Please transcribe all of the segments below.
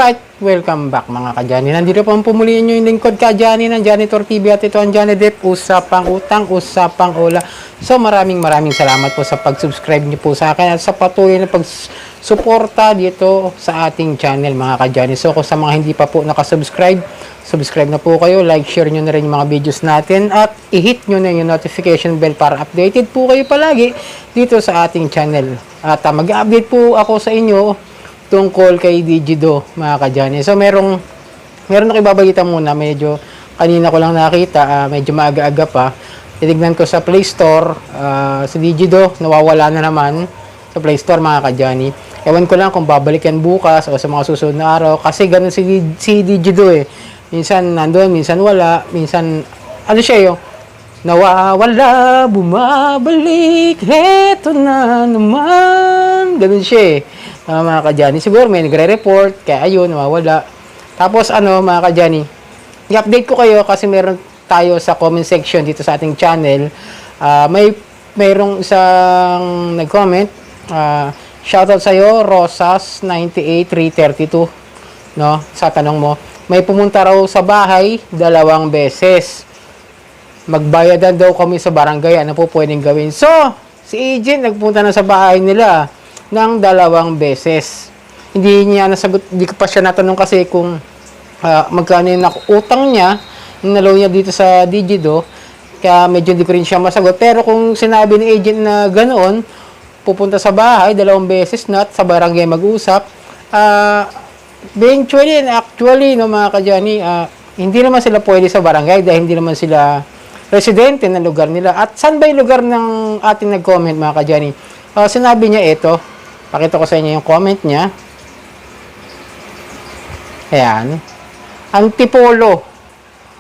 Alright, welcome back mga ka-Johnny. Nandito po ang pumuliin nyo yung lingkod ka-Johnny ng Janitor TV at ito ang Johnny Depp, usapang utang, usapang ula. So maraming salamat po sa pag-subscribe nyo po sa akin at sa patuloy na pag-suporta dito sa ating channel mga ka-Johnny. So kung sa mga hindi pa po nakasubscribe, subscribe na po kayo, like, share nyo na rin yung mga videos natin at i-hit nyo na yung notification bell para updated po kayo palagi dito sa ating channel. At mag-update po ako sa inyo tungkol kay Digido mga ka-Johnny. So meron ako ibabalita muna, medyo kanina ko lang nakita, medyo maaga-aga pa. Tinignan ko sa Play Store, si Digido nawawala na naman sa Play Store mga ka-Johnny. Ewan ko lang kung babalikan bukas o sa mga susunod na araw kasi ganun si Digido eh. Minsan nandoon, minsan wala, minsan ano siya yung nawawala, bumabalik, heto na naman. Ganun siya eh. Mga ka-Johnny, siguro may nagre-report, kaya ayun, nawawala. Tapos mga ka-Johnny, i-update ko kayo kasi meron tayo sa comment section dito sa ating channel. Mayroong isang nag-comment, shoutout sa'yo, Rosas98332, no? Sa tanong mo, may pumunta raw sa bahay 2 beses. Magbayadan daw kami sa barangay, ano po pwedeng gawin? So, si agent nagpunta na sa bahay nila ng 2 beses. Hindi niya nasagot, hindi ko pa siya natanong kasi kung magkano yung utang niya, nalaw niya dito sa Digido, kaya medyo hindi ko rin siya masagot. Pero kung sinabi ni agent na ganoon, pupunta sa bahay 2 beses na at sa barangay mag-usap, eventually and actually, no, mga ka-Johnny, hindi naman sila pwede sa barangay dahil hindi naman sila residente ng lugar nila. At saan ba yung lugar ng ating nag-comment mga ka-Johnny? Sinabi niya ito, pakita ko sa inyo yung comment niya. Ayan. Antipolo.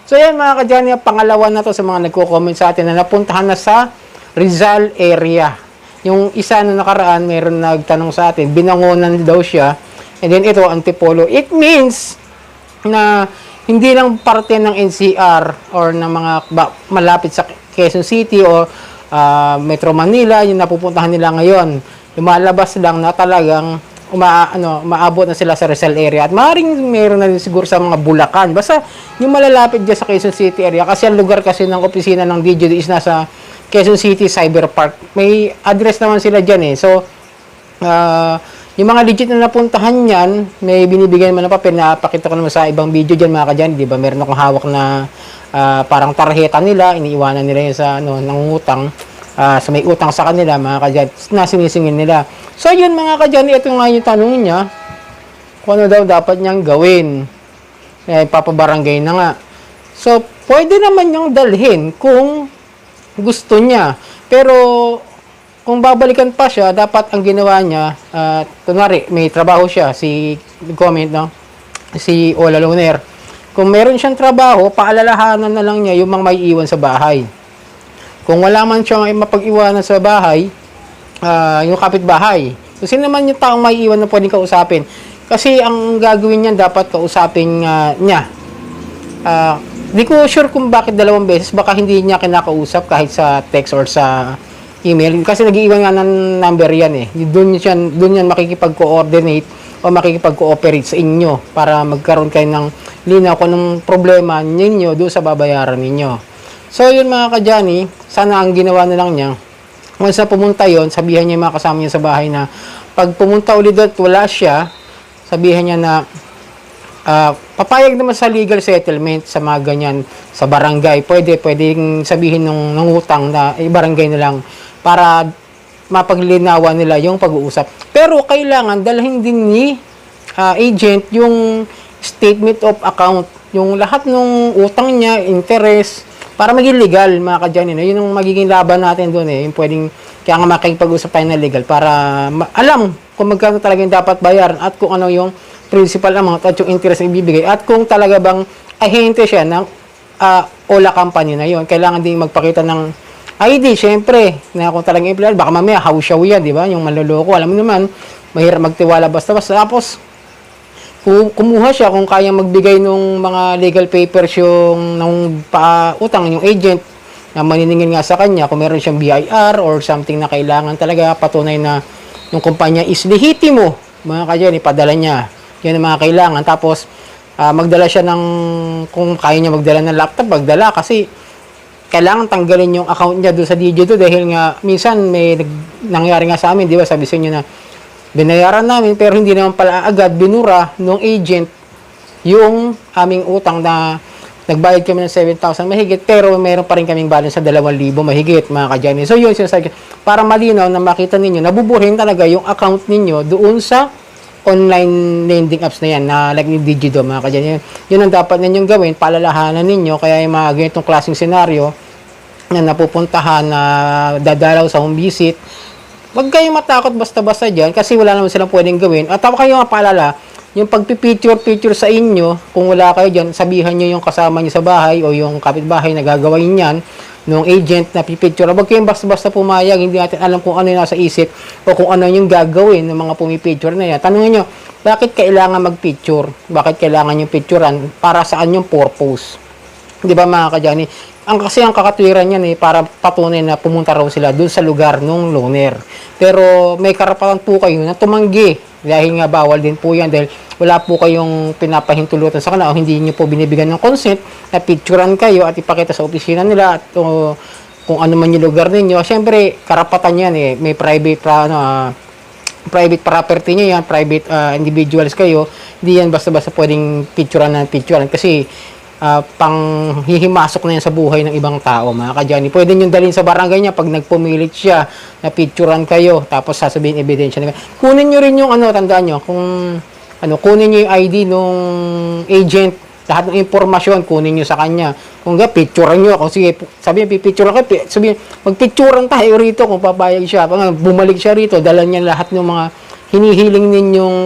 So yan mga ka-Johnny, pangalawa na to sa mga nagko-comment sa atin na napuntahan na sa Rizal area. Yung isa na nakaraan, meron nagtanong sa atin, binangonan daw siya. And then ito, Antipolo. It means na hindi lang parte ng NCR or ng mga malapit sa Quezon City o Metro Manila, yung napupuntahan nila ngayon. Lumalabas lang na talagang maabot na sila sa Rizal area. At maaaring meron na rin siguro sa mga Bulacan. Basta yung malalapit dyan sa Quezon City area. Kasi ang lugar kasi ng opisina ng Digido is nasa Quezon City Cyber Park. May address naman sila dyan eh. So, yung mga legit na napuntahan yan, may binibigyan naman ng papel na pakita ko naman sa ibang video dyan mga ka-Johnny. Diba? Meron akong hawak na parang tarheta nila. Iniiwanan nila yun sa nangungutang. Sa may utang sa kanila mga ka-Johnny, na sinisingin nila. So yun mga ka-Johnny, ito nga yung tanong niya, kung ano daw dapat niyang gawin. Papabarangay na nga. So pwede naman niyang dalhin kung gusto niya. Pero kung babalikan pa siya, dapat ang ginawa niya, kunwari may trabaho siya, si Ola Luner. Kung meron siyang trabaho, paalalahanan na lang niya yung mga may iwan sa bahay. Kung wala man siyang mapag-iwanan sa bahay, yung kapitbahay. So, sino naman yung taong may iwan na pwedeng kausapin? Kasi ang gagawin niya, dapat kausapin niya. Di ko sure kung bakit 2 beses. Baka hindi niya kinakausap kahit sa text or sa email. Kasi nag-iwan nga ng number yan eh. Doon yan makikipag-coordinate o makikipag-cooperate sa inyo para magkaroon kayo ng linaw kung anong problema ninyo doon sa babayaran ninyo. So, yun mga ka-Johnny, sana ang ginawa na lang niya, once na pumunta yon, sabihan niya yung mga kasama niya sa bahay na pag pumunta ulit at wala siya, sabihan niya na papayag naman sa legal settlement sa mga ganyan sa barangay. Pwedeng sabihin ng utang na barangay na lang para mapaglinawan nila yung pag-uusap. Pero kailangan dalhin din ni agent yung statement of account, yung lahat ng utang niya, interest, para maging legal, mga ka-Johnny. No? Yun yung magiging laban natin doon eh. Yung pwedeng, kaya nga makikipag-usap tayo na legal para alam kung magkano talaga yung dapat bayaran at kung ano yung principal amount at yung interest na ibibigay. At kung talaga bang ahente siya ng Ola company na yun. Kailangan din magpakita ng ID, syempre, na kung talagang empleyado. Baka mamaya, hausyaw yan, di ba? Yung manloloko. Alam mo naman, mahirap magtiwala basta-basta. Tapos, kumuha siya kung kaya magbigay ng mga legal papers yung utang yung agent na maniningil nga sa kanya kung meron siyang BIR or something na kailangan talaga patunay na yung kumpanya is lehitimo mga ka-Johnny, padala niya Yan ang mga kailangan. Tapos, magdala siya ng, kung kaya niya magdala ng laptop, magdala. Kasi, kailangan tanggalin yung account niya doon sa Digito dahil nga, minsan may nangyari nga sa amin, di ba, sabi sa inyo na, binayaran namin, pero hindi naman pala agad binura nung agent yung aming utang na nagbayad kami ng 7,000 mahigit, pero meron pa rin kaming balance sa 2,000 mahigit, mga ka-Johnny. So, yun, sinasabi, para malinaw na makita ninyo, nabubuhin talaga yung account ninyo doon sa online lending apps na yan, na like ni Digito, mga ka-Johnny. Yun ang dapat ninyong gawin, palalahanan ninyo, kaya yung mga ganitong klaseng senaryo na napupuntahan, na dadalaw sa home visit, huwag kayong matakot basta-basta dyan, kasi wala naman silang pwedeng gawin. At ako kayo mapaalala, yung pagpipicture sa inyo, kung wala kayo dyan, sabihan nyo yung kasama nyo sa bahay o yung kapitbahay na gagawin yan, nung agent na pipicture. Huwag kayong basta-basta pumayag, hindi natin alam kung ano yung nasa isip o kung ano yung gagawin ng mga pumipicture na yan. Tanungin nyo, bakit kailangan magpicture? Bakit kailangan yung picturean? Para saan yung purpose? Di ba mga ka-Johnny? Kasi ang kakatwiran niyan para patunay na pumunta raw sila doon sa lugar nung loaner. Pero may karapatan po kayo na tumanggi dahil nga bawal din po yan dahil wala po kayong pinapahintulutan sa kanila o hindi niyo po binibigyan ng consent na picturean kayo at ipakita sa opisina nila at kung ano man yung lugar ninyo. Siyempre, karapatan yan may private private property niyo yan, private individuals kayo. Hindi yan basta-basta pwedeng picturean kasi panghihimasok na yan sa buhay ng ibang tao, mga ka-Johnny. Pwede nyo dalhin sa barangay niya pag nagpumilit siya na picturean kayo, tapos sasabihin ebidensya na. Kunin nyo rin yung tandaan nyo, kunin nyo yung ID nung agent, lahat ng impormasyon, kunin nyo sa kanya. Kung picturean nyo, kung sige, sabihin, pipicturean kayo, sabihin, magpicturean tayo rito kung papayag siya. Bumalik siya rito, dala niya lahat ng mga hinihiling ninyong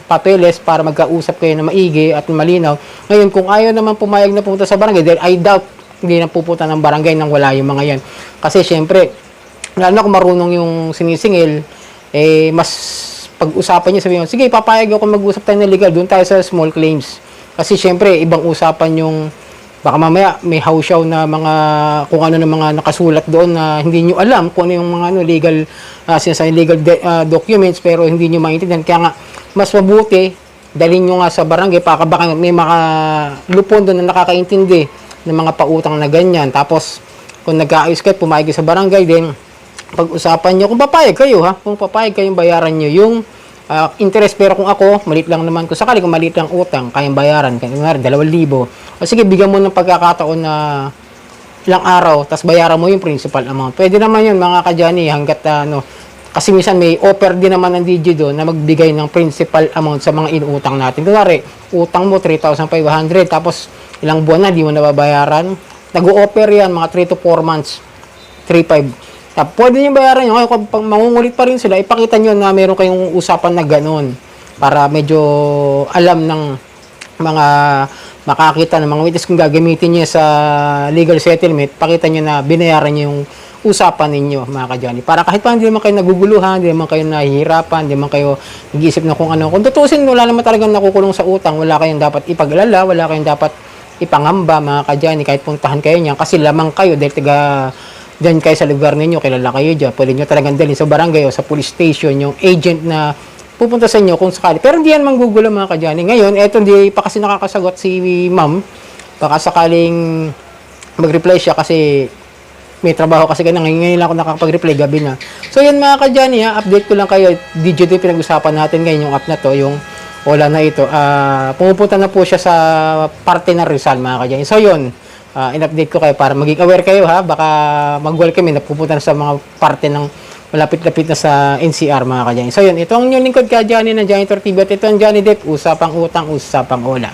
papeles para magkausap kayo na maigi at malinaw. Ngayon, kung ayaw naman pumayag na pupunta sa barangay, dahil I doubt hindi na pupunta ng barangay nang wala yung mga yan. Kasi syempre, lalo na kung marunong yung sinisingil, mas pag-usapan niya, sabihin mo, sige, papayag ako mag-usap tayo ng legal, doon tayo sa small claims. Kasi syempre, ibang usapan yung baka mamaya may hausyaw na mga kung ano na mga nakasulat doon na hindi nyo alam kung ano yung mga legal documents pero hindi nyo maintindihan. Kaya nga mas mabuti dalhin nyo nga sa barangay baka may makalupon doon na nakakaintindi ng mga pautang na ganyan. Tapos kung nag-aayos kayo, pumayag sa barangay din, pag-usapan nyo kung papayag kayo kung papayag kayong bayaran nyo yung interest. Pero kung ako, maliit lang naman, kung sakali kung maliit lang utang, kayang bayaran, kaya 2,000. O sige, bigyan mo ng pagkakataon na ilang araw, tapos bayaran mo yung principal amount. Pwede naman yun, mga ka-Johnny, hanggat kasi minsan may offer din naman ng Digito na magbigay ng principal amount sa mga inuutang natin. Kunwari, utang mo 3,500, tapos ilang buwan na, di mo nababayaran. Nag-o-offer yan, mga 3 to 4 months, 3,500. Pwede nyo bayaran nyo. Kung mangungulit pa rin sila, ipakita nyo na meron kayong usapan na ganun para medyo alam ng mga makakita ng mga witness kung gagamitin nyo sa legal settlement, pakita nyo na binayaran nyo yung usapan ninyo, mga ka-Johnny. Para kahit pa hindi naman kayo naguguluhan, hindi naman kayo nahihirapan, hindi naman kayo nag-iisip na kung ano. Kung tutusin, wala naman talagang nakukulong sa utang, wala kayong dapat ipag-alala, wala kayong dapat ipangamba, mga ka-Johnny, kahit puntahan kayo niyan, kasi lamang kayo dahil dyan kayo sa lugar ninyo, kilala kayo dyan, pwede nyo talagang dalhin sa barangay o sa police station yung agent na pupunta sa inyo kung sakali. Pero hindi yan manggugulo, mga ka-Johnny. Ngayon, eto hindi pa kasi nakakasagot si ma'am, baka sakaling mag-reply siya kasi may trabaho kasi ngayon lang ako nakakapag-reply, gabi na. So yun, mga ka-Johnny, update ko lang kayo, Digito yung pinag-usapan natin ngayon, yung app na to, yung Ola na ito. Pumupunta na po siya sa parte ng Rizal, mga ka-Johnny. So yun, in-update ko kayo para maging aware kayo baka mag-welcome na pupunta na sa mga parte ng malapit-lapit na sa NCR, mga ka-Johnny. So yun, ito ang inyong lingkod ka-Johnny ng Janitor TV at ito ang Johnny Depp, usapang utang, usapang Ola.